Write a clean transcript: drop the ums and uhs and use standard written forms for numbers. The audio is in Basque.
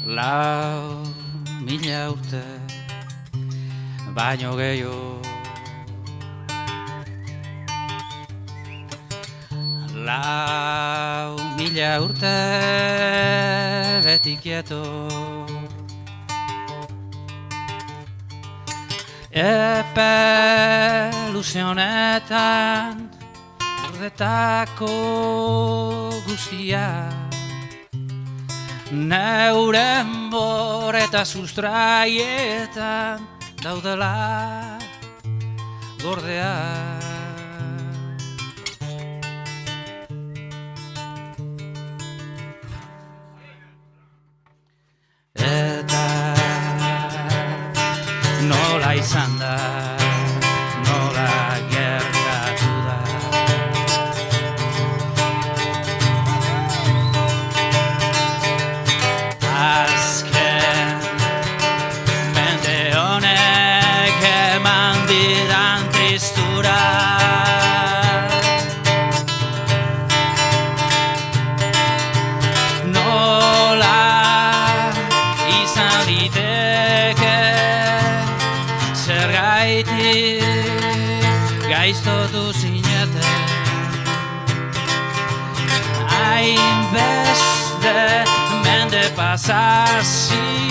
4.000 urte baino gehiago. 4.000 urte beti kieto. Epe luze honetan urdetako guztia, neuren bor eta sustraietan daudela gordea. Eta nola izan da, nola gertatu da. Azken mende honek eman didan tristura. Nola izan liteke zergaitik gaiztotu zineten, hainbeste mende pasasi